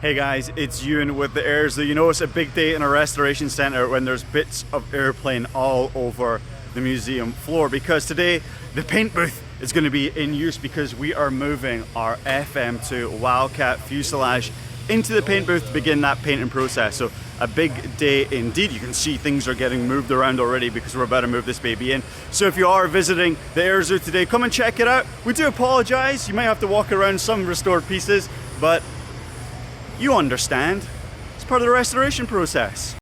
Hey guys, it's Ewan with the Airs. You know it's a big day in a restoration centre when there's bits of airplane all over the museum floor, because today the paint booth is going to be in use because we are moving our FM2 Wildcat fuselage into the paint booth to begin that painting process. So a big day indeed. You can see things are getting moved around already because we're about to move this baby in. So if you are visiting the Air Zoo today, come and check it out. We do apologise, you might have to walk around some restored pieces, but you understand. It's part of the restoration process.